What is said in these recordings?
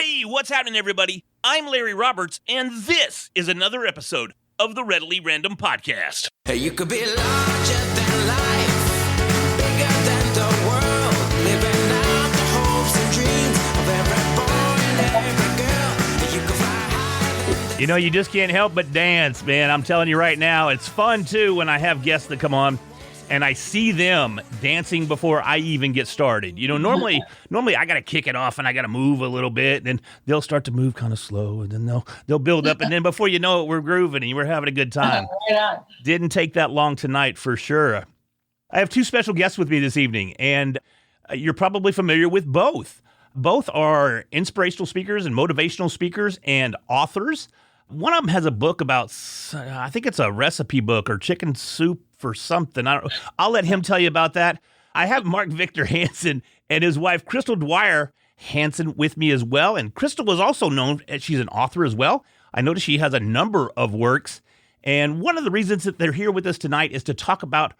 Hey, what's happening, everybody? I'm Larry Roberts, and this is another episode of the Readily Random Podcast. Hey, you could be larger than life, bigger than the world, living out the hopes and dreams of every boy and every girl. You could fly higher than the... You know, you just can't help but dance, man. I'm telling you right now, it's fun, too, when I have guests that come on and I see them dancing before I even get started. You know, normally I got to kick it off and I got to move a little bit, and then they'll start to move kind of slow, and then they'll build up, and then before you know it, we're grooving and we're having a good time. Right on. Didn't take that long tonight for sure. I have two special guests with me this evening, and you're probably familiar with both. Both are inspirational speakers and motivational speakers and authors. One of them has a book about, I think it's a recipe book or chicken soup for something. I'll let him tell you about that. I have Victor Hansen and his wife, Dwyer Hansen, with me as well. And Crystal is also known as she's an author as well. I noticed she has a number of works. And one of the reasons that they're here with us tonight is to talk about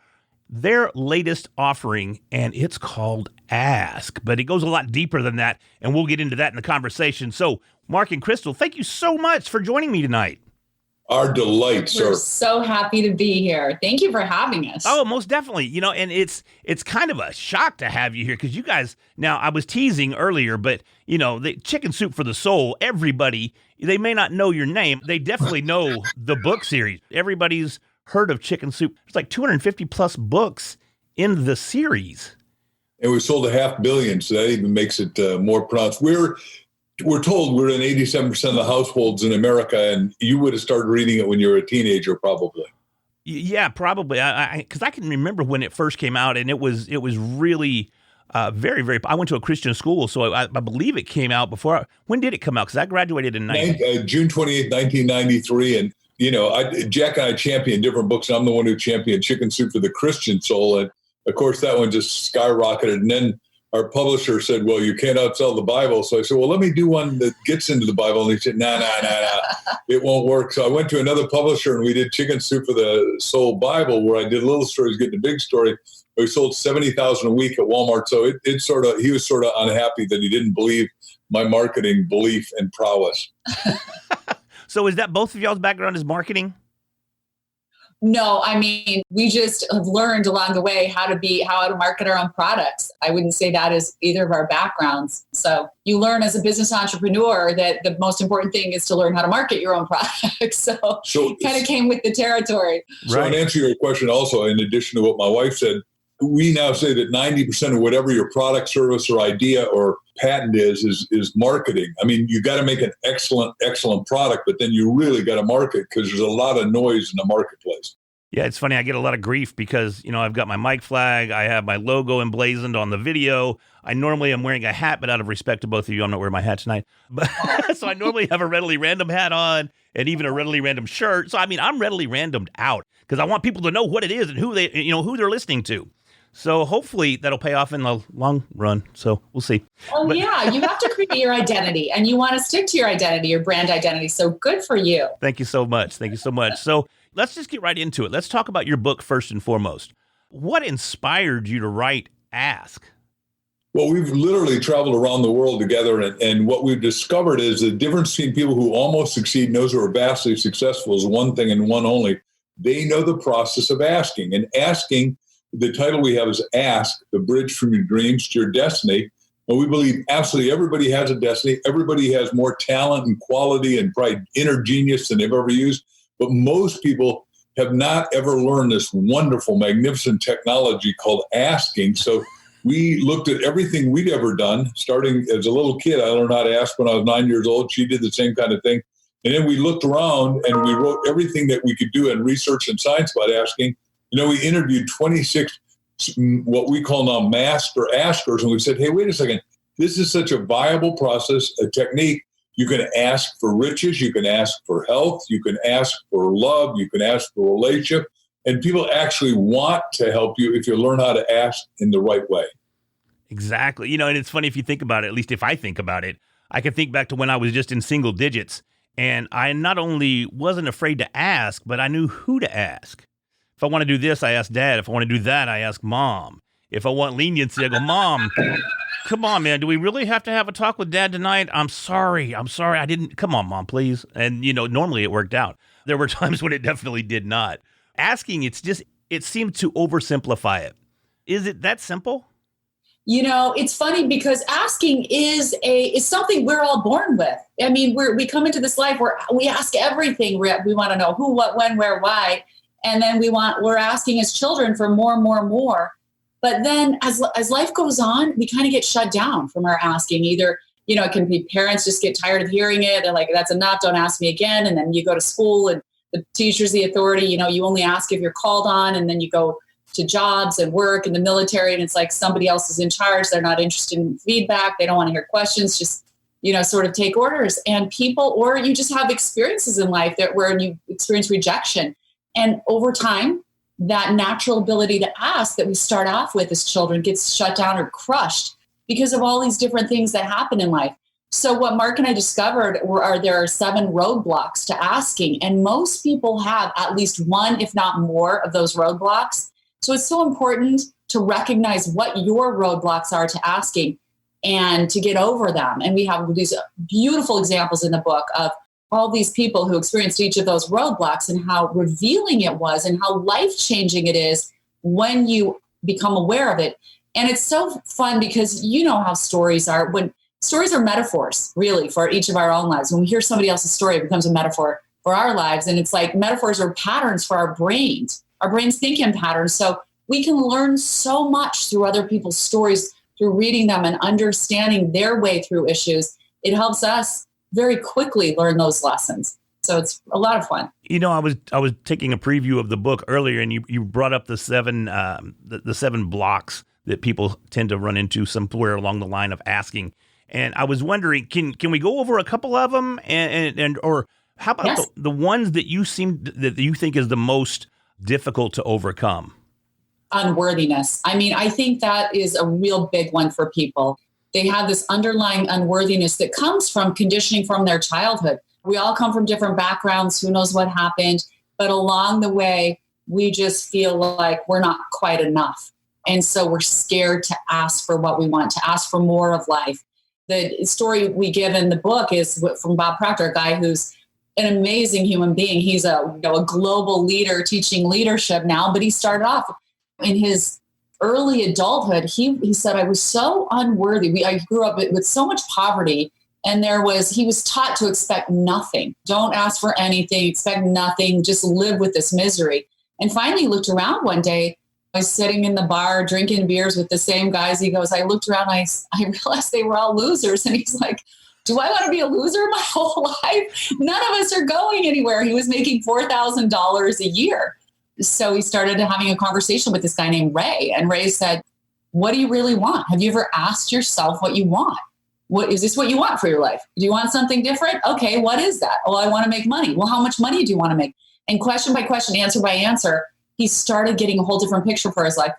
their latest offering, and it's called Ask. But it goes a lot deeper than that, and we'll get into that in the conversation. So, Mark and Crystal, thank you so much for joining me tonight. Our delight, sir. We're so happy to be here. Thank you for having us. Oh, most definitely. You know, and it's kind of a shock to have you here because you guys, now I was teasing earlier, but you know, the Chicken Soup for the Soul, everybody, they may not know your name. They definitely know the book series. Everybody's heard of Chicken Soup. There's like 250 plus books in the series. And we sold 500 million, so that even makes it more pronounced. We're told we're in 87% of the households in America, and you would have started reading it when you were a teenager, probably. Yeah, probably. Because I can remember when it first came out, and it was really very, very. I went to a Christian school, so I believe it came out before. When did it come out? Because I graduated in June 28th, 1993, and you know, Jack and I championed different books, and I'm the one who championed Chicken Soup for the Christian Soul, and of course that one just skyrocketed, and then our publisher said, well, you can't outsell the Bible. So I said, well, let me do one that gets into the Bible. And he said, no, it won't work. So I went to another publisher and we did Chicken Soup for the Soul Bible, where I did little stories, getting a big story. We sold 70,000 a week at Walmart. So he was sort of unhappy that he didn't believe my marketing belief and prowess. So is that both of y'all's background is marketing? No, I mean, we just have learned along the way how to market our own products. I wouldn't say that is either of our backgrounds. So you learn as a business entrepreneur that the most important thing is to learn how to market your own products. So it kind of came with the territory. So in answer to your question also, in addition to what my wife said, we now say that 90% of whatever your product, service, or idea or patent is marketing. I mean, you got to make an excellent product, but then you really got to market because there's a lot of noise in the marketplace. Yeah, it's funny. I get a lot of grief because, you know, I've got my mic flag. I have my logo emblazoned on the video. I normally am wearing a hat, but out of respect to both of you, I'm not wearing my hat tonight. But so I normally have a Readily Random hat on and even a Readily Random shirt. So, I mean, I'm Readily Randomed out because I want people to know what it is and who they're listening to. So hopefully that'll pay off in the long run. So we'll see. Oh, yeah. You have to create your identity and you want to stick to your identity, your brand identity. So good for you. Thank you so much. So let's just get right into it. Let's talk about your book first and foremost. What inspired you to write Ask? Well, we've literally traveled around the world together, and what we've discovered is the difference between people who almost succeed and those who are vastly successful is one thing and one only. They know the process of asking. And asking, the title we have is Ask, the Bridge from Your Dreams to Your Destiny. And we believe absolutely everybody has a destiny. Everybody has more talent and quality and probably inner genius than they've ever used. But most people have not ever learned this wonderful, magnificent technology called asking. So we looked at everything we'd ever done, starting as a little kid. I learned how to ask when I was 9 years old. She did the same kind of thing. And then we looked around and we wrote everything that we could do in research and science about asking. You know, we interviewed 26, what we call now master askers. And we said, hey, wait a second. This is such a viable process, a technique. You can ask for riches. You can ask for health. You can ask for love. You can ask for relationship. And people actually want to help you if you learn how to ask in the right way. Exactly. You know, and it's funny if you think about it, at least if I think about it, I can think back to when I was just in single digits. And I not only wasn't afraid to ask, but I knew who to ask. If I want to do this, I ask Dad. If I want to do that, I ask Mom. If I want leniency, I go, Mom, come on, man. Do we really have to have a talk with Dad tonight? I'm sorry. I didn't. Come on, Mom, please. And, normally it worked out. There were times when it definitely did not. Asking, it seemed to oversimplify it. Is it that simple? It's funny because asking is something we're all born with. I mean, we come into this life where we ask everything. We want to know who, what, when, where, why. And then we're asking as children for more and more and more. But then as life goes on, we kind of get shut down from our asking. Either, it can be parents just get tired of hearing it. They're like, that's enough. Don't ask me again. And then you go to school and the teacher's the authority. You only ask if you're called on, and then you go to jobs and work in the military, and it's like somebody else is in charge. They're not interested in feedback. They don't want to hear questions, just, sort of take orders. And people, or you just have experiences in life where you experience rejection. And over time, that natural ability to ask that we start off with as children gets shut down or crushed because of all these different things that happen in life. So what Mark and I discovered there are 7 roadblocks to asking. And most people have at least one, if not more, of those roadblocks. So it's so important to recognize what your roadblocks are to asking and to get over them. And we have these beautiful examples in the book of all these people who experienced each of those roadblocks and how revealing it was and how life-changing it is when you become aware of it. And it's so fun because how stories are. When stories are metaphors, really, for each of our own lives. When we hear somebody else's story, it becomes a metaphor for our lives. And it's like metaphors are patterns for our brains. Our brains think in patterns. So we can learn so much through other people's stories, through reading them and understanding their way through issues. It helps us very quickly learn those lessons. So it's a lot of fun. I was taking a preview of the book earlier, and you brought up the 7 blocks that people tend to run into somewhere along the line of asking. And I was wondering, can we go over a couple of them, or how about Yes. the ones that you think is the most difficult to overcome? Unworthiness. I mean, I think that is a real big one for people. They have this underlying unworthiness that comes from conditioning from their childhood. We all come from different backgrounds. Who knows what happened? But along the way, we just feel like we're not quite enough. And so we're scared to ask for what we want, to ask for more of life. The story we give in the book is from Bob Proctor, a guy who's an amazing human being. He's a global leader teaching leadership now, but he started off in his early adulthood. He said, I was so unworthy. I grew up with so much poverty, and he was taught to expect nothing. Don't ask for anything, expect nothing, just live with this misery. And finally he looked around one day. I was sitting in the bar drinking beers with the same guys. He goes, I looked around, I realized they were all losers. And he's like, do I want to be a loser my whole life? None of us are going anywhere. He was making $4,000 a year. So he started having a conversation with this guy named Ray. And Ray said, what do you really want? Have you ever asked yourself what you want? What is this what you want for your life? Do you want something different? Okay, what is that? Well, I want to make money. Well, how much money do you want to make? And question by question, answer by answer, he started getting a whole different picture for his life.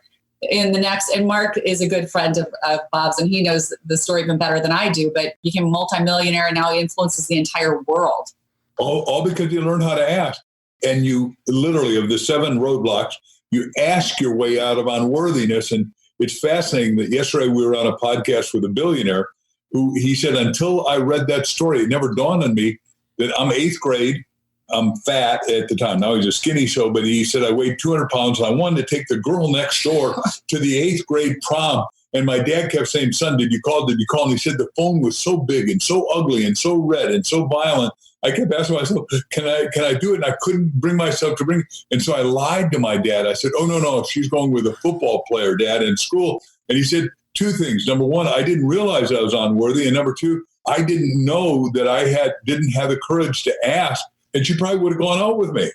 And Mark is a good friend of Bob's, and he knows the story even better than I do, but became a multimillionaire, and now he influences the entire world. All because you learn how to ask. And you literally, of the 7 roadblocks, you ask your way out of unworthiness. And it's fascinating that yesterday we were on a podcast with a billionaire who he said, until I read that story, it never dawned on me that I'm 8th grade. I'm fat at the time. Now he's a skinny show, but he said I weighed 200 pounds. And I wanted to take the girl next door to the 8th grade prom. And my dad kept saying, son, did you call? Did you call? And he said the phone was so big and so ugly and so red and so violent. I kept asking myself, can I do it? And I couldn't bring myself to bring. And so I lied to my dad. I said, oh, no, she's going with a football player, Dad, in school. And he said 2 things. Number 1, I didn't realize I was unworthy. And number 2, I didn't know that I didn't have the courage to ask. And she probably would have gone out with me.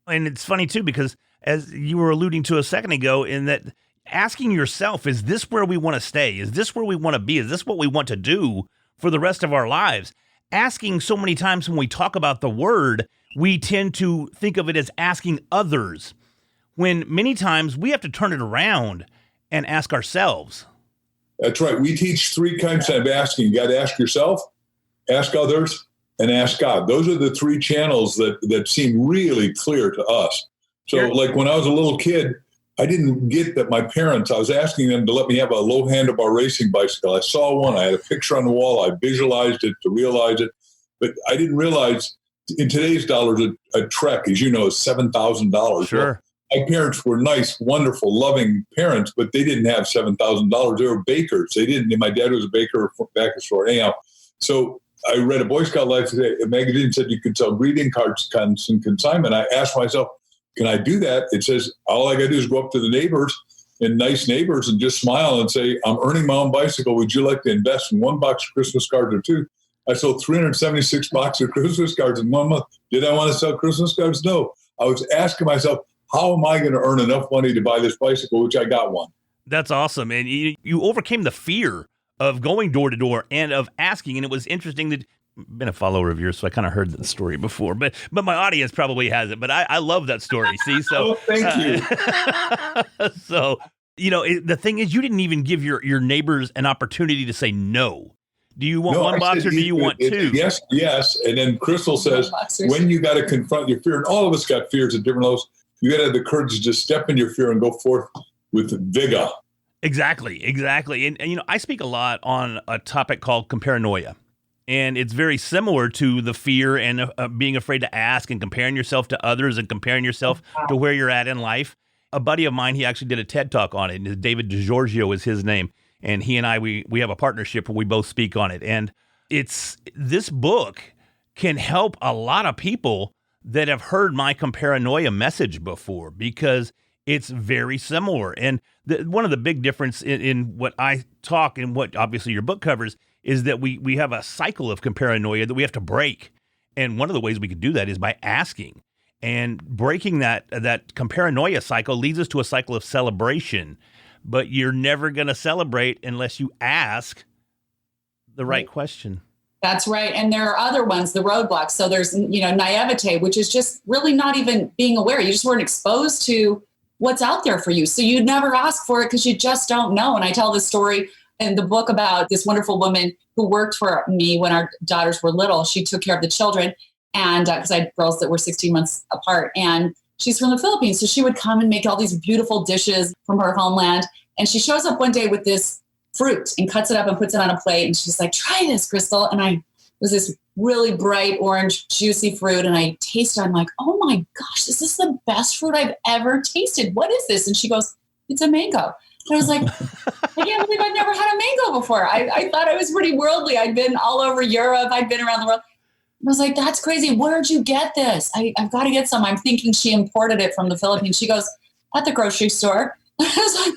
And it's funny, too, because as you were alluding to a second ago, in that asking yourself, is this where we want to stay? Is this where we want to be? Is this what we want to do for the rest of our lives? Asking so many times when we talk about the word, we tend to think of it as asking others, when many times we have to turn it around and ask ourselves. That's right. We teach 3 kinds of asking. You got to ask yourself, ask others, and ask God. Those are the 3 channels that seem really clear to us. So like when I was a little kid, I didn't get that my parents, I was asking them to let me have a low handlebar racing bicycle. I saw one, I had a picture on the wall, I visualized it to realize it, but I didn't realize in today's dollars, a Trek, as you know, is $7,000. Sure. Well, my parents were nice, wonderful, loving parents, but they didn't have $7,000. They were bakers. They didn't. My dad was a baker back in store. Anyhow, so I read a Boy Scout Life Today magazine said you could sell greeting cards and consignment. I asked myself, can I do that? It says all I got to do is go up to the neighbors and nice neighbors and just smile and say, I'm earning my own bicycle. Would you like to invest in one box of Christmas cards or two? I sold 376 boxes of Christmas cards in 1 month. Did I want to sell Christmas cards? No. I was asking myself, how am I going to earn enough money to buy this bicycle, which I got one. That's awesome. And you overcame the fear of going door to door and of asking. And it was interesting that I've been a follower of yours, so I kind of heard the story before, but my audience probably hasn't. But I love that story. See, so thank you. So the thing is, you didn't even give your neighbors an opportunity to say no. Do you want one box or do you want two? Yes. And then Crystal says, when you got to confront your fear, and all of us got fears at different levels, you got to have the courage to step in your fear and go forth with vigor. Exactly. And I speak a lot on a topic called comparanoia. And it's very similar to the fear and being afraid to ask and comparing yourself to others and comparing yourself to where you're at in life. A buddy of mine, he actually did a TED Talk on it. David DiGiorgio is his name. And he and I, we have a partnership where we both speak on it. And this book can help a lot of people that have heard my comparanoia message before, because it's very similar. And one of the big difference in what I talk and what obviously your book covers is that we have a cycle of comparanoia that we have to break. And one of the ways we can do that is by asking. And breaking that comparanoia cycle leads us to a cycle of celebration. But you're never going to celebrate unless you ask the right question. That's right. And there are other ones, the roadblocks. So there's, naivete, which is just really not even being aware. You just weren't exposed to what's out there for you. So you'd never ask for it because you just don't know. And I tell this story in the book about this wonderful woman who worked for me when our daughters were little. She took care of the children, and because I had girls that were 16 months apart. And she's from the Philippines. So she would come and make all these beautiful dishes from her homeland. And she shows up one day with this fruit and cuts it up and puts it on a plate. And she's like, try this, Crystal. And it was this really bright orange, juicy fruit. And I tasted it. I'm like, oh my gosh, this is the best fruit I've ever tasted. What is this? And she goes, it's a mango. And I was like, I can't believe I'd never had a mango before. I thought I was pretty worldly. I'd been all over Europe. I'd been around the world. I was like, that's crazy. Where'd you get this? I've got to get some. I'm thinking she imported it from the Philippines. She goes, at the grocery store. I was like,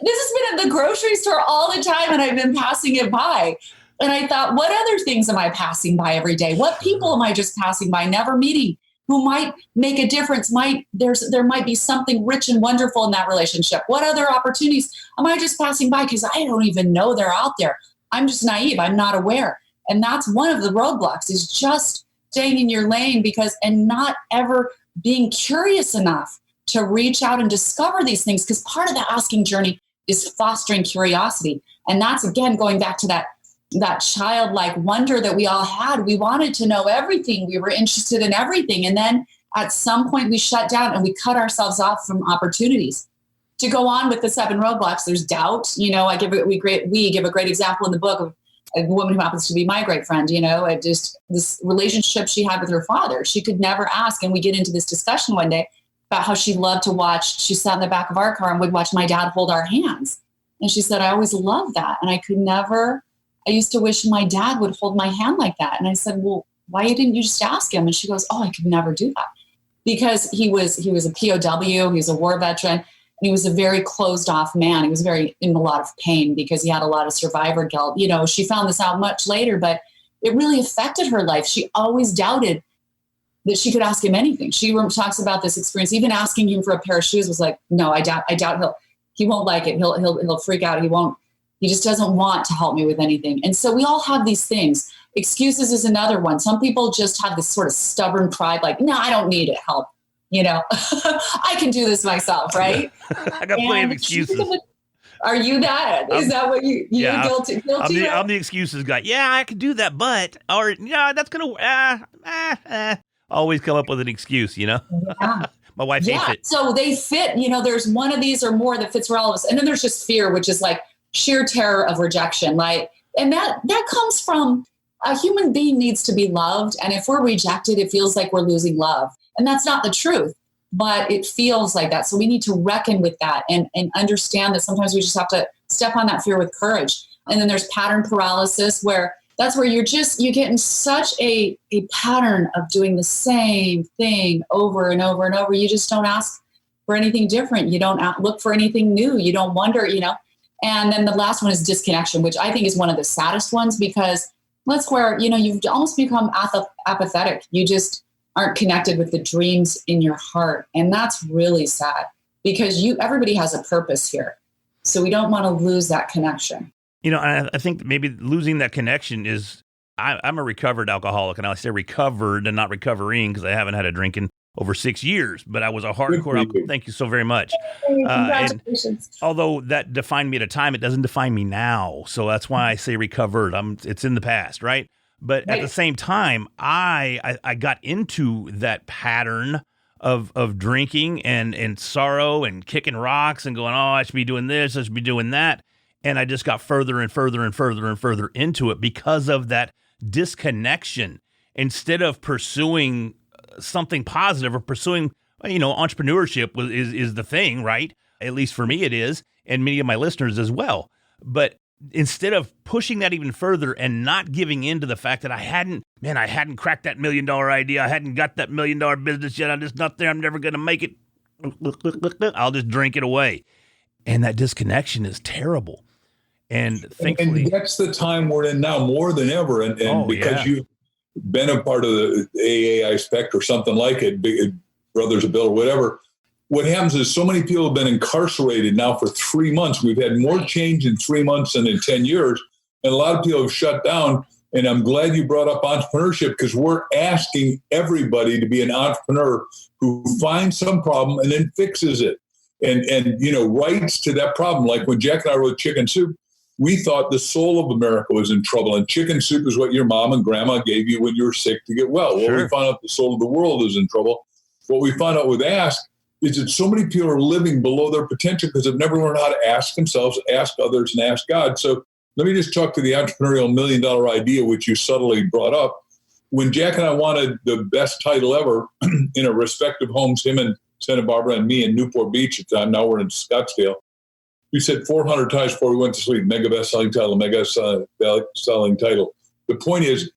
this has been at the grocery store all the time, and I've been passing it by. And I thought, what other things am I passing by every day? What people am I just passing by, never meeting, who might make a difference? There might be something rich and wonderful in that relationship. What other opportunities am I just passing by? Because I don't even know they're out there. I'm just naive. I'm not aware. And that's one of the roadblocks, is just staying in your lane and not ever being curious enough to reach out and discover these things. Because part of the asking journey is fostering curiosity. And that's, again, going back to that childlike wonder that we all had. We wanted to know everything. We were interested in everything. And then at some point we shut down and we cut ourselves off from opportunities. To go on with the 7 roadblocks, there's doubt. We give a great example in the book of a woman who happens to be my great friend, just this relationship she had with her father. She could never ask. And we get into this discussion one day about how she loved to watch. She sat in the back of our car and would watch my dad hold our hands. And she said, I always loved that. And I used to wish my dad would hold my hand like that. And I said, well, why didn't you just ask him? And she goes, oh, I could never do that. Because he was a POW, he was a war veteran. And he was a very closed off man. He was very in a lot of pain because he had a lot of survivor guilt. She found this out much later, but it really affected her life. She always doubted that she could ask him anything. She talks about this experience. Even asking him for a pair of shoes was like, no, I doubt he won't like it. He'll freak out. He just doesn't want to help me with anything. And so we all have these things. Excuses is another one. Some people just have this sort of stubborn pride, like, no, I don't need help. I can do this myself, right? I got plenty of excuses. Are you that? Is that what you're guilty? I'm the excuses guy. Yeah, I can do that, but, or, yeah, that's going to, always come up with an excuse, Yeah. My wife hates it. So they fit, there's one of these or more that fits for all of us. And then there's just fear, which is like sheer terror of rejection. And that comes from a human being needs to be loved. And if we're rejected, it feels like we're losing love. And that's not the truth, but it feels like that. So we need to reckon with that and understand that sometimes we just have to step on that fear with courage. And then there's pattern paralysis, where that's where you get in such a pattern of doing the same thing over and over and over. You just don't ask for anything different. You don't look for anything new. You don't wonder, And then the last one is disconnection, which I think is one of the saddest ones, because that's where, you've almost become apathetic. You just aren't connected with the dreams in your heart. And that's really sad, because everybody has a purpose here. So we don't want to lose that connection. I think maybe losing that connection is, I'm a recovered alcoholic, and I say recovered and not recovering because I haven't had a drink in over 6 years, but I was a hardcore alcoholic. Thank you so very much. Congratulations. Although that defined me at a time, it doesn't define me now. So that's why I say recovered. It's in the past, right? But at the same time, I got into that pattern of drinking and sorrow and kicking rocks and going, oh, I should be doing this, I should be doing that. And I just got further and further and further and further into it because of that disconnection. Instead of pursuing something positive or pursuing, entrepreneurship is the thing, right? At least for me it is, and many of my listeners as well. But instead of pushing that even further and not giving in to the fact that I hadn't cracked that $1 million idea, I hadn't got that $1 million business yet, I'm just not there, I'm never going to make it, I'll just drink it away. And that disconnection is terrible. And thankfully, and that's the time we're in now more than ever. And because you've been a part of the AAI spec or something like it, Brothers of Bill or whatever, what happens is so many people have been incarcerated now for 3 months. We've had more change in 3 months than in 10 years. And a lot of people have shut down. And I'm glad you brought up entrepreneurship, because we're asking everybody to be an entrepreneur who finds some problem and then fixes it. And writes to that problem. Like when Jack and I wrote Chicken Soup, we thought the soul of America was in trouble. And chicken soup is what your mom and grandma gave you when you were sick to get well. Well, we found out the soul of the world is in trouble. What we found out with Ask is that so many people are living below their potential because they've never learned how to ask themselves, ask others, and ask God. So let me just talk to the entrepreneurial $1 million idea, which you subtly brought up. When Jack and I wanted the best title ever in our respective homes, him in Santa Barbara and me in Newport Beach at the time, now we're in Scottsdale, we said 400 times before we went to sleep, mega best-selling title, mega selling title. The point is,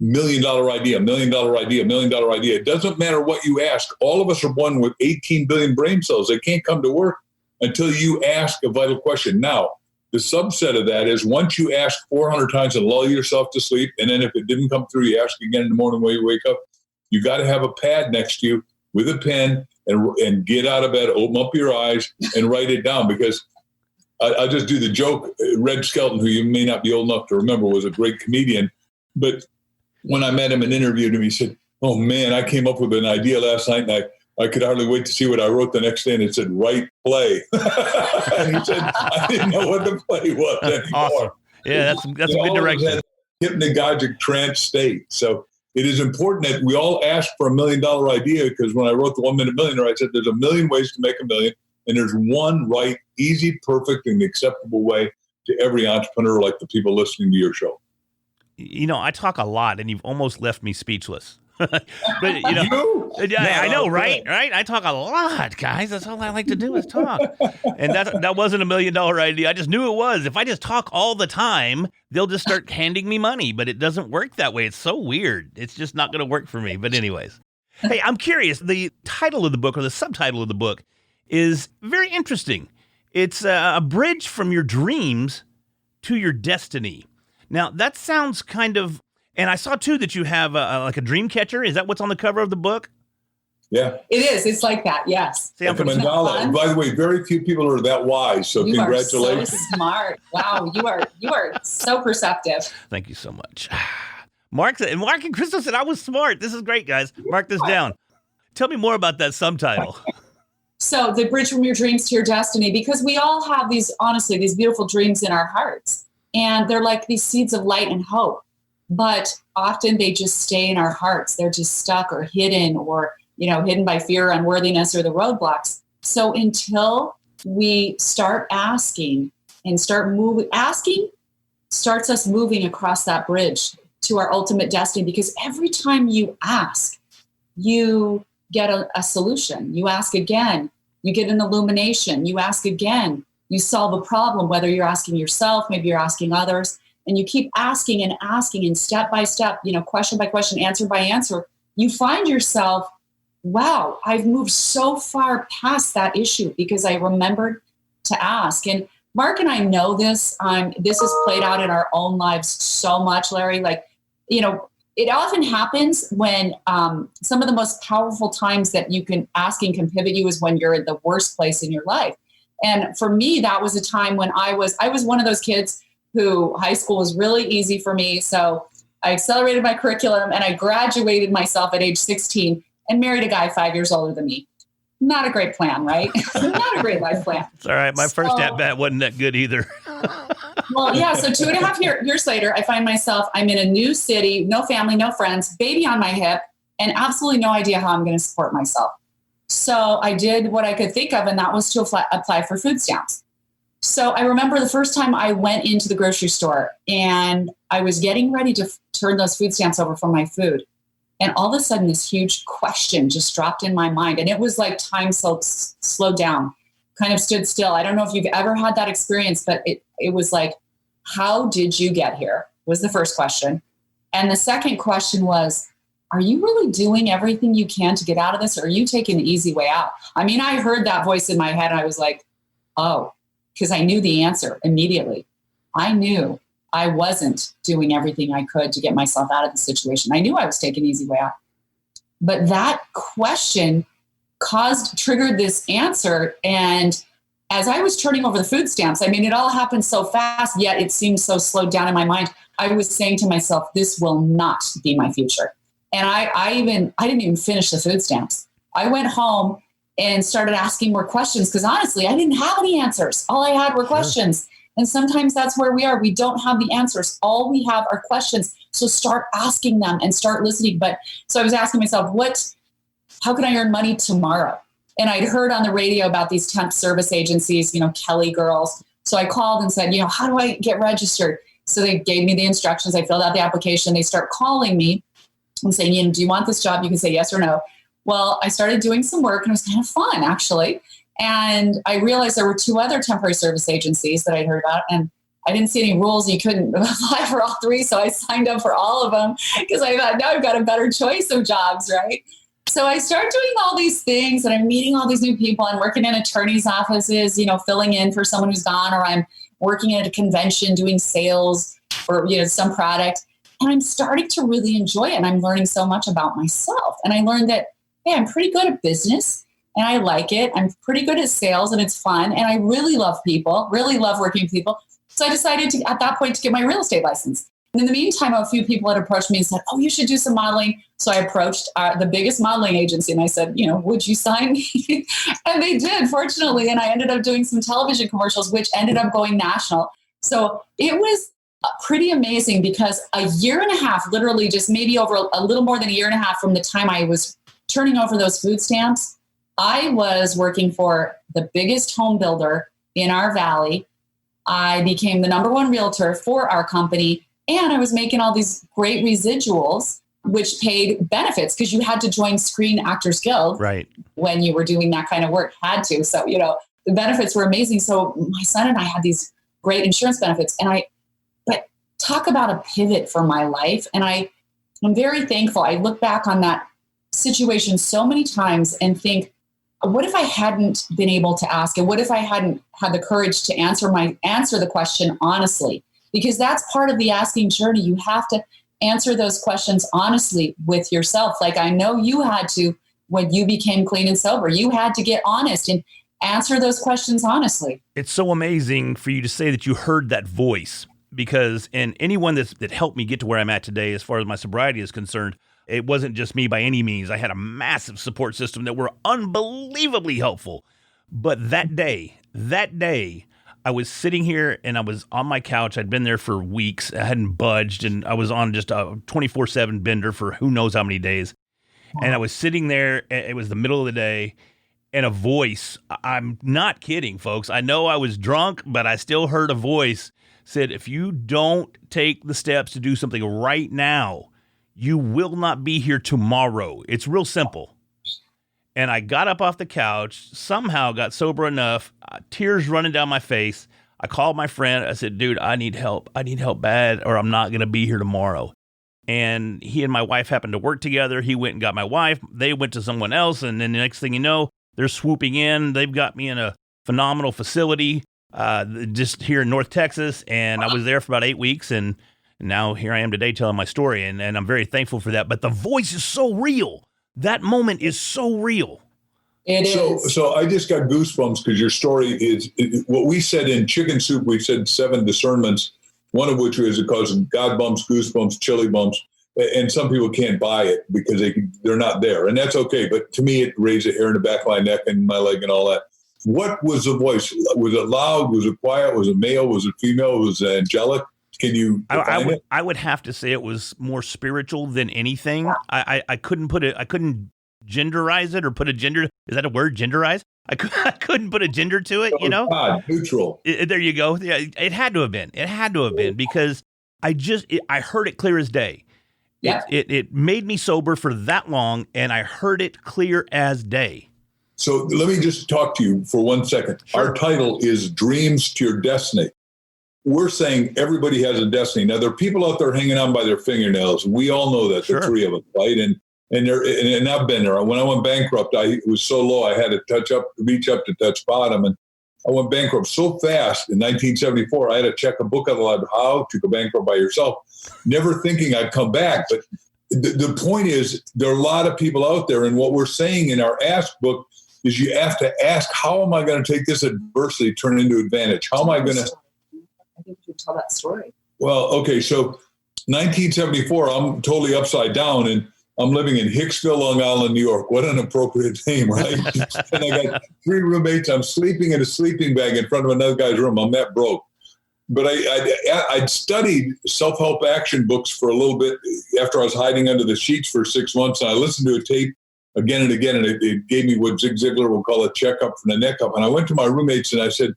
$1 million idea, $1 million idea, $1 million idea. It doesn't matter what you ask. All of us are born with 18 billion brain cells. They can't come to work until you ask a vital question. Now, the subset of that is once you ask 400 times and lull yourself to sleep, and then if it didn't come through, you ask again in the morning when you wake up, you got to have a pad next to you with a pen and get out of bed, open up your eyes, and write it down. Because I just do the joke. Red Skelton, who you may not be old enough to remember, was a great comedian. But when I met him and interviewed him, he said, oh, man, I came up with an idea last night, and I could hardly wait to see what I wrote the next day. And it said, write play. And he said, I didn't know what the play was anymore. Awesome. Yeah, that's a good direction. Hypnagogic trance state. So it is important that we all ask for $1 million idea, because when I wrote the 1 Minute Millionaire, I said there's a million ways to make $1 million. And there's one right, easy, perfect, and acceptable way to every entrepreneur, like the people listening to your show. I talk a lot, and you've almost left me speechless. But I know, right? Right? I talk a lot, guys. That's all I like to do is talk. And that wasn't $1 million idea. I just knew it was. If I just talk all the time, they'll just start handing me money. But it doesn't work that way. It's so weird. It's just not going to work for me. But anyways, hey, I'm curious. The title of the book, or the subtitle of the book, is very interesting. It's a bridge from your dreams to your destiny. Now, that sounds kind of, and I saw too that you have like a dream catcher. Is that what's on the cover of the book? Yeah. It is. It's like that. Yes. Like a mandala. And by the way, very few people are that wise. So you congratulations. Are so smart. Wow. You are so perceptive. Thank you so much. Mark and Crystal said I was smart. This is great, guys. Mark this down. Tell me more about that subtitle. So the bridge from your dreams to your destiny, because we all have these beautiful dreams in our hearts, and they're like these seeds of light and hope, but often they just stay in our hearts. They're just stuck or hidden, or hidden by fear, unworthiness, or the roadblocks. So until we start asking and start moving, asking starts us moving across that bridge to our ultimate destiny, because every time you ask, you get a solution. You ask again, you get an illumination. You ask again, you solve a problem, whether you're asking yourself, maybe you're asking others, and you keep asking, and step by step, question by question, answer by answer, you find yourself, wow, I've moved so far past that issue because I remembered to ask. And Mark and I know this. This has played out in our own lives so much, Larry. It often happens when some of the most powerful times that asking can pivot you is when you're in the worst place in your life. And for me, that was a time when I was one of those kids who high school was really easy for me. So I accelerated my curriculum and I graduated myself at age 16 and married a guy 5 years older than me. Not a great plan, right? Not a great life plan. It's all right. My first at-bat wasn't that good either. Well, yeah. So 2.5 years later, I find myself, I'm in a new city, no family, no friends, baby on my hip, and absolutely no idea how I'm going to support myself. So I did what I could think of, and that was to apply for food stamps. So I remember the first time I went into the grocery store and I was getting ready to turn those food stamps over for my food. And all of a sudden, this huge question just dropped in my mind. And it was like time slowed down, kind of stood still. I don't know if you've ever had that experience, but it was like, how did you get here? Was the first question. And the second question was, are you really doing everything you can to get out of this? Or are you taking the easy way out? I mean, I heard that voice in my head and I was like, oh, because I knew the answer immediately. I knew I wasn't doing everything I could to get myself out of the situation. I knew I was taking the easy way out. But that question triggered this answer. And as I was turning over the food stamps, I mean, it all happened so fast, yet it seemed so slowed down in my mind. I was saying to myself, this will not be my future. And I didn't even finish the food stamps. I went home and started asking more questions because honestly, I didn't have any answers. All I had were questions. And sometimes that's where we are. We don't have the answers. All we have are questions. So start asking them and start listening. So I was asking myself, how can I earn money tomorrow? And I'd heard on the radio about these temp service agencies, Kelly girls. So I called and said, how do I get registered? So they gave me the instructions. I filled out the application. They start calling me and saying, do you want this job? You can say yes or no. Well, I started doing some work and it was kind of fun, actually. And I realized there were 2 other temporary service agencies that I'd heard about. And I didn't see any rules. You couldn't apply for all 3. So I signed up for all of them because I thought, now I've got a better choice of jobs, right? So I started doing all these things and I'm meeting all these new people. I'm working in attorneys' offices, filling in for someone who's gone, or I'm working at a convention doing sales for, some product. And I'm starting to really enjoy it. And I'm learning so much about myself. And I learned that, hey, I'm pretty good at business and I like it. I'm pretty good at sales and it's fun. And I really love people, really love working with people. So I decided at that point to get my real estate license. And in the meantime, a few people had approached me and said, oh, you should do some modeling. So I approached the biggest modeling agency and I said, would you sign me? And they did, fortunately. And I ended up doing some television commercials, which ended up going national. So it was pretty amazing because a year and a half, literally just maybe over a little more than a year and a half from the time I was turning over those food stamps, I was working for the biggest home builder in our valley. I became the #1 realtor for our company. And I was making all these great residuals, which paid benefits because you had to join Screen Actors Guild right when you were doing that kind of work, had to. So, the benefits were amazing. So my son and I had these great insurance benefits. But talk about a pivot for my life. And I'm very thankful. I look back on that situation so many times and think, what if I hadn't been able to ask? And what if I hadn't had the courage to answer the question honestly? Because that's part of the asking journey. You have to answer those questions honestly with yourself. Like I know you had to when you became clean and sober. You had to get honest and answer those questions honestly. It's so amazing for you to say that you heard that voice because anyone that helped me get to where I'm at today as far as my sobriety is concerned, it wasn't just me by any means. I had a massive support system that were unbelievably helpful. But that day, I was sitting here and I was on my couch. I'd been there for weeks. I hadn't budged and I was on just a 24/7 bender for who knows how many days. And I was sitting there, it was the middle of the day, and a voice, I'm not kidding, folks. I know I was drunk, but I still heard a voice said, if you don't take the steps to do something right now, you will not be here tomorrow. It's real simple. And I got up off the couch, somehow got sober enough, tears running down my face. I called my friend. I said, dude, I need help. I need help bad, or I'm not going to be here tomorrow. And he and my wife happened to work together. He went and got my wife. They went to someone else. And then the next thing you know, they're swooping in. They've got me in a phenomenal facility just here in North Texas. And I was there for about 8 weeks. And now here I am today telling my story. And I'm very thankful for that. But the voice is so real. That moment is so real. It is. So I just got goosebumps because your story is what we said in Chicken Soup. We said 7 discernments, one of which is it causes God bumps, goosebumps, chilly bumps. And some people can't buy it because they're not there. And that's okay. But to me, it raised a hair in the back of my neck and my leg and all that. What was the voice? Was it loud? Was it quiet? Was it male? Was it female? Was it angelic? Can you define it? I would have to say it was more spiritual than anything. I couldn't put it. I couldn't genderize it or put a gender. Is that a word? Genderize? I couldn't put a gender to it. You know, God, neutral. There you go. Yeah, it had to have been. It had to have been because I heard it clear as day. Yeah. It made me sober for that long, and I heard it clear as day. So let me just talk to you for 1 second. Sure. Our title is Dreams to Your Destiny. We're saying everybody has a destiny. Now, there are people out there hanging on by their fingernails. We all know that, Sure. the 3 of us, right? And I've been there. When I went bankrupt, it was so low, I had to reach up to touch bottom. And I went bankrupt so fast in 1974, I had to check a book out aloud, How to Go Bankrupt by Yourself, never thinking I'd come back. But the point is, there are a lot of people out there. And what we're saying in our Ask book is you have to ask, how am I going to take this adversity, turn it into advantage? How am I going to... I think you should tell that story. Well, okay, so 1974, I'm totally upside down, and I'm living in Hicksville, Long Island, New York. What an appropriate name, right? And I got 3 roommates. I'm sleeping in a sleeping bag in front of another guy's room. I'm that broke. But I'd studied self-help action books for a little bit after I was hiding under the sheets for 6 months, and I listened to a tape again and again, and it gave me what Zig Ziglar would call a checkup from the neck up. And I went to my roommates and I said,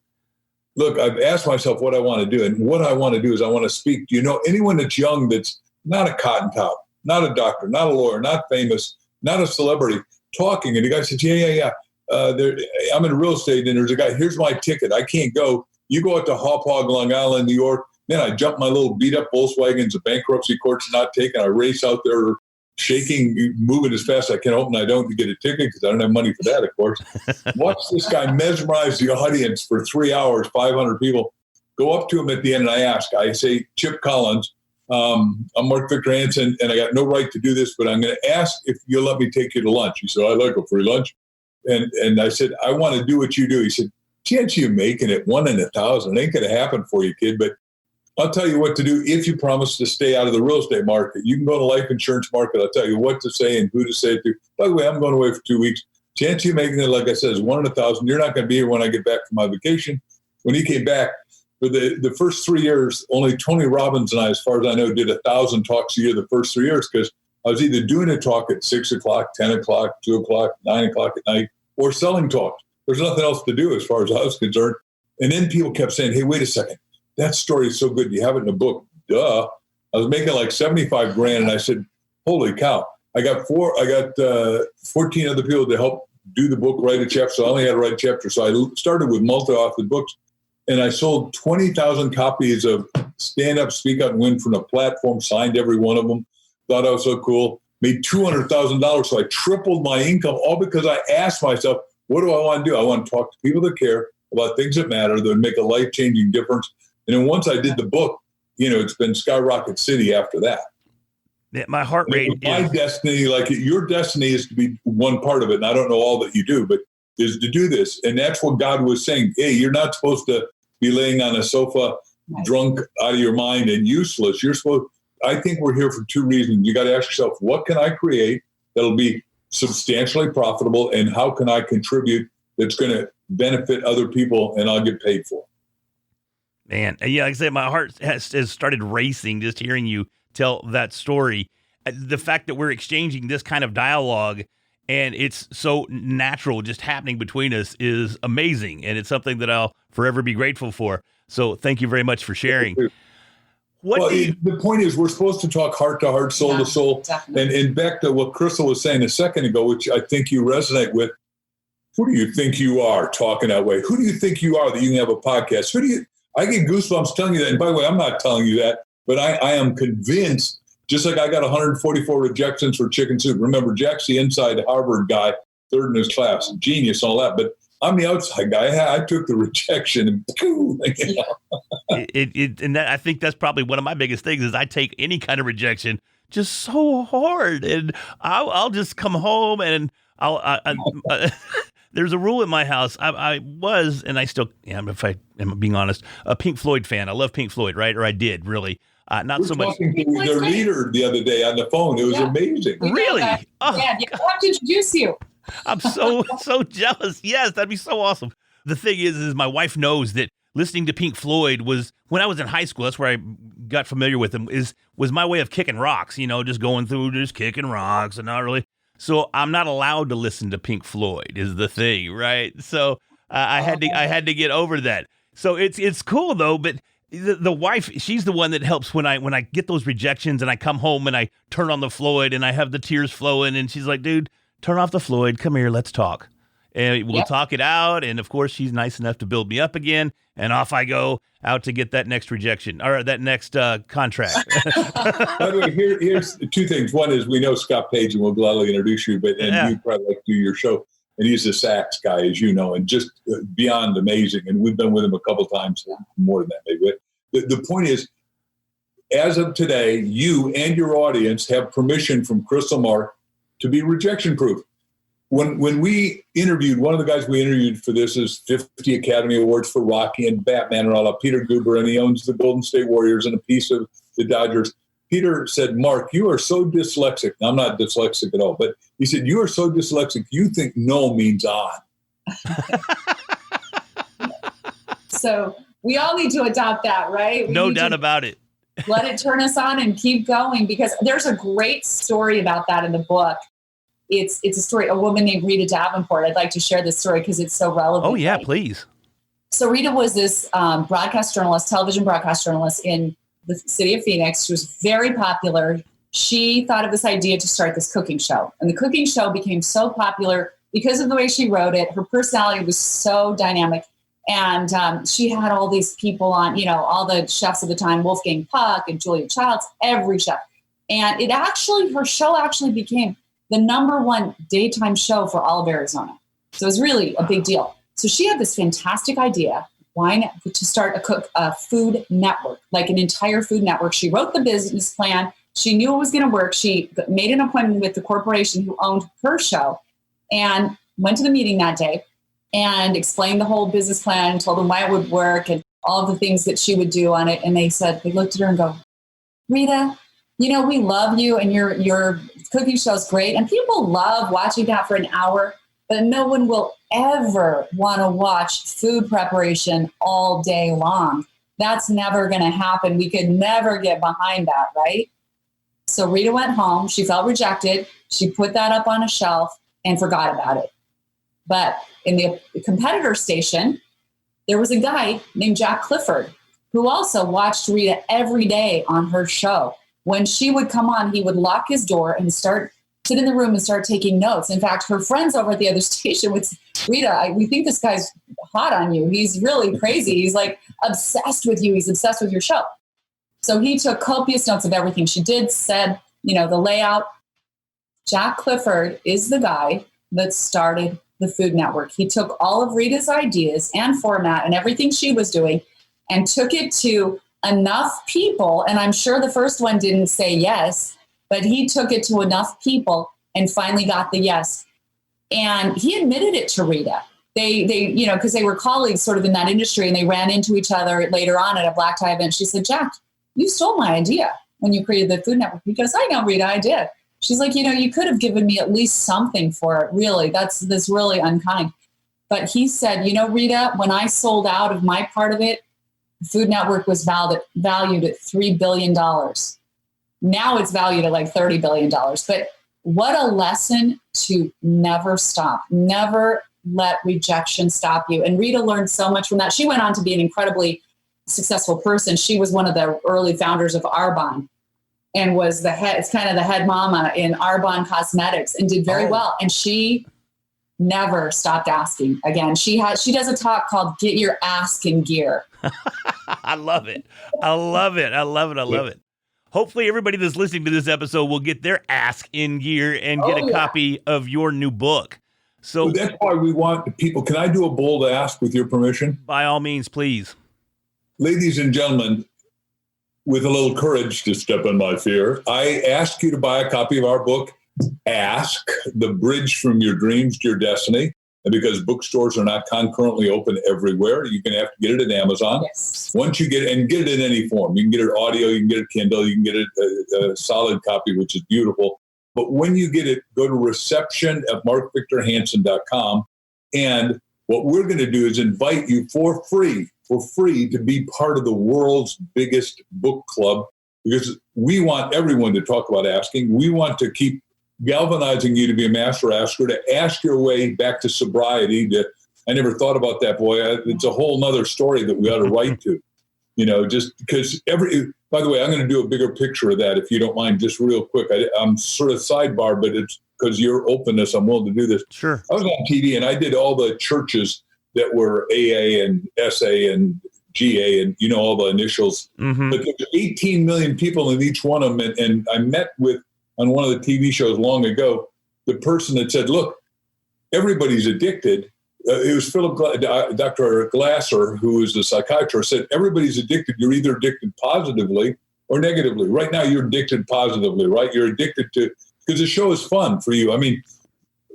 look, I've asked myself what I want to do. And what I want to do is I want to speak. Do you know anyone that's young that's not a cotton top, not a doctor, not a lawyer, not famous, not a celebrity, talking? And the guy said, yeah. I'm in real estate, and there's a guy, here's my ticket. I can't go. You go out to Hauppauge, Long Island, New York. Then I jump my little beat-up Volkswagens, the bankruptcy court's not taken. I race out there shaking, moving as fast as I can, hoping I don't get a ticket because I don't have money for that, of course. Watch this guy mesmerize the audience for 3 hours, 500 people. Go up to him at the end, and I say, Chip Collins, I'm Mark Victor Hansen, and I got no right to do this, but I'm going to ask if you'll let me take you to lunch. He said, I like a free lunch. And I said, I want to do what you do. He said, chance you making it 1 in 1,000. It ain't going to happen for you, kid, but I'll tell you what to do if you promise to stay out of the real estate market. You can go to life insurance market. I'll tell you what to say and who to say it to. By the way, I'm going away for 2 weeks. Chance you making it, like I said, is 1 in 1,000. You're not going to be here when I get back from my vacation. When he came back, for the first 3 years, only Tony Robbins and I, as far as I know, did 1,000 talks a year the first 3 years because I was either doing a talk at 6 o'clock, 10 o'clock, 2 o'clock, 9 o'clock at night, or selling talks. There's nothing else to do as far as I was concerned. And then people kept saying, hey, wait a second. That story is so good. You have it in a book. Duh. I was making like 75 grand. And I said, holy cow. I got 14 other people to help do the book, write a chapter. So I only had to write a chapter. So I started with multi-authored books. And I sold 20,000 copies of Stand Up, Speak Out, and Win from a platform, signed every one of them. Thought I was so cool. Made $200,000. So I tripled my income, all because I asked myself, what do I want to do? I want to talk to people that care about things that matter, that make a life-changing difference. And then once I did the book, it's been skyrocket city after that. Yeah, my heart rate my destiny, like your destiny is to be one part of it. And I don't know all that you do, but is to do this. And that's what God was saying. Hey, you're not supposed to be laying on a sofa, drunk out of your mind and useless. I think we're here for 2 reasons. You got to ask yourself, what can I create that'll be substantially profitable? And how can I contribute that's going to benefit other people and I'll get paid for it? Man, yeah, like I said, my heart has started racing just hearing you tell that story. the fact that we're exchanging this kind of dialogue and it's so natural just happening between us is amazing. And it's something that I'll forever be grateful for. So thank you very much for sharing. The point is, we're supposed to talk heart to heart, soul to soul. Definitely. And back to what Crystal was saying a second ago, which I think you resonate with. Who do you think you are talking that way? Who do you think you are that you can have a podcast? I get goosebumps telling you that. And by the way, I'm not telling you that, but I am convinced, just like I got 144 rejections for chicken soup. Remember, Jack's the inside Harvard guy, third in his class, genius and all that. But I'm the outside guy. I took the rejection and and I think that's probably one of my biggest things is I take any kind of rejection just so hard, and I'll just come home and there's a rule in my house. I was, and I still am, if I am being honest, a Pink Floyd fan. I love Pink Floyd, right? Or I did, really. Not so much. Talking to their leader the other day on the phone. It was amazing. Really? Oh, yeah, you have to introduce you. I'm so jealous. Yes, that'd be so awesome. The thing is my wife knows that listening to Pink Floyd was, when I was in high school, that's where I got familiar with them, was my way of kicking rocks, just going through, just kicking rocks and not really. So I'm not allowed to listen to Pink Floyd is the thing, right? So I had to get over that. So it's cool though, but the wife, she's the one that helps when I get those rejections and I come home and I turn on the Floyd and I have the tears flowing and she's like, dude, turn off the Floyd. Come here. Let's talk. And we'll talk it out. And of course, she's nice enough to build me up again. And off I go out to get that next rejection or that next contract. By the way, here's two things. One is we know Scott Page and we'll gladly introduce you, and you probably like to do your show. And he's a sax guy, as you know, and just beyond amazing. And we've been with him a couple times, more than that maybe. But the point is, as of today, you and your audience have permission from Crystal Mark to be rejection proof. When we interviewed, one of the guys we interviewed for this is 50 Academy Awards for Rocky and Batman and all that, Peter Guber, and he owns the Golden State Warriors and a piece of the Dodgers. Peter said, Mark, you are so dyslexic. Now, I'm not dyslexic at all, but he said, you are so dyslexic, you think no means on. So we all need to adopt that, right? No doubt about it. Let it turn us on and keep going, because there's a great story about that in the book. It's a story, a woman named Rita Davenport. I'd like to share this story because it's so relevant. Oh, yeah, please. So Rita was this broadcast journalist, television broadcast journalist in the city of Phoenix. She was very popular. She thought of this idea to start this cooking show. And the cooking show became so popular because of the way she wrote it. Her personality was so dynamic. And she had all these people on, all the chefs of the time, Wolfgang Puck and Julia Childs, every chef. And her show actually became the #1 daytime show for all of Arizona. So it was really a big deal. So she had this fantastic idea, to start a food network, like an entire food network. She wrote the business plan. She knew it was going to work. She made an appointment with the corporation who owned her show and went to the meeting that day and explained the whole business plan, told them why it would work and all of the things that she would do on it. And they looked at her and go, Rita, we love you and your cooking show is great. And people love watching that for an hour, but no one will ever want to watch food preparation all day long. That's never going to happen. We could never get behind that, right? So Rita went home. She felt rejected. She put that up on a shelf and forgot about it. But in the competitor station, there was a guy named Jack Clifford who also watched Rita every day on her show. When she would come on, he would lock his door and sit in the room and start taking notes. In fact, her friends over at the other station would say, Rita, we think this guy's hot on you. He's really crazy. He's like obsessed with you. He's obsessed with your show. So he took copious notes of everything she did, said, the layout. Jack Clifford is the guy that started the Food Network. He took all of Rita's ideas and format and everything she was doing and took it to enough people. And I'm sure the first one didn't say yes, but he took it to enough people and finally got the yes. And he admitted it to Rita. They because they were colleagues sort of in that industry and they ran into each other later on at a black tie event. She said, Jack, you stole my idea when you created the Food Network. He goes, I know, Rita, I did. She's like, you could have given me at least something for it. Really, that's really unkind. But he said, Rita, when I sold out of my part of it, the Food Network was valued at $3 billion. Now it's valued at like $30 billion. But what a lesson to never stop, never let rejection stop you. And Rita learned so much from that. She went on to be an incredibly successful person. She was one of the early founders of Arbonne and was the head, it's kind of the head mama in Arbonne Cosmetics, and did very well. And she never stopped asking. Again, she does a talk called Get Your Ask in Gear. I love it. I love it. I love it. I love it. Hopefully everybody that's listening to this episode will get their ask in gear and get a copy of your new book. So that's why we want people. Can I do a bold ask with your permission? By all means, please. Ladies and gentlemen, with a little courage to step in my fear, I ask you to buy a copy of our book, Ask, The Bridge from Your Dreams to Your Destiny. And because bookstores are not concurrently open everywhere, you're going to have to get it at Amazon. Yes. Once you get it, and get it in any form. You can get it audio, you can get it Kindle, you can get it a solid copy, which is beautiful. But when you get it, go to reception@markvictorhansen.com. And what we're going to do is invite you for free to be part of the world's biggest book club, because we want everyone to talk about asking. We want to keep galvanizing you to be a master asker, to ask your way back to sobriety. I never thought about that, boy. It's a whole nother story that we ought to write to, just because by the way, I'm going to do a bigger picture of that, if you don't mind, just real quick. I'm sort of sidebar, but it's because your openness, I'm willing to do this. Sure. I was on TV and I did all the churches that were AA and SA and GA and, all the initials. Mm-hmm. But there's 18 million people in each one of them. And I met with, on one of the TV shows long ago, the person that said, look, everybody's addicted. It was Dr. Glasser, who is a psychiatrist, said, everybody's addicted. You're either addicted positively or negatively. Right now, you're addicted positively, right? You're addicted to, because the show is fun for you. I mean,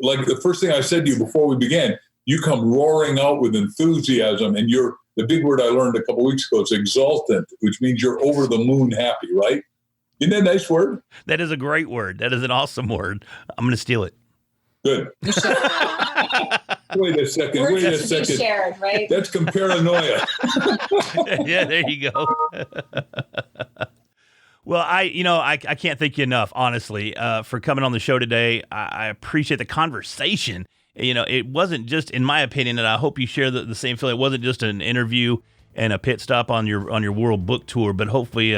like the first thing I said to you before we began, you come roaring out with enthusiasm, and the big word I learned a couple of weeks ago is exultant, which means you're over the moon happy, right? Isn't that a nice word? That is a great word. That is an awesome word. I'm going to steal it. Good. Wait a second. Words have to be shared, right? That's comparanoia. Yeah, there you go. Well, I can't thank you enough, honestly, for coming on the show today. I appreciate the conversation. It wasn't just, in my opinion, and I hope you share the same feeling. It wasn't just an interview and a pit stop on your world book tour, but hopefully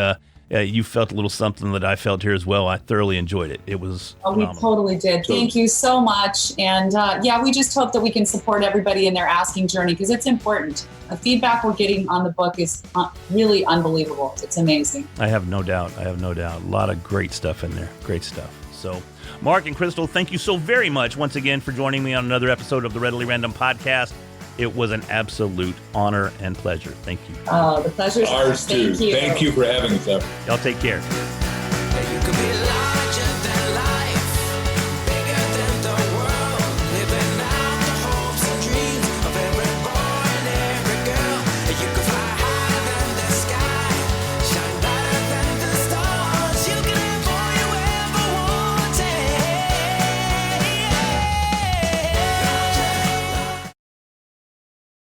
you felt a little something that I felt here as well. I thoroughly enjoyed it. It was phenomenal. We totally did. Thank you so much. And we just hope that we can support everybody in their asking journey, because it's important. The feedback we're getting on the book is really unbelievable. It's amazing. I have no doubt. A lot of great stuff in there. Great stuff. So, Mark and Crystal, thank you so very much once again for joining me on another episode of the Readily Random podcast. It was an absolute honor and pleasure. Thank you. Oh, the pleasure is ours too. Thank you for having us. Y'all take care. You could be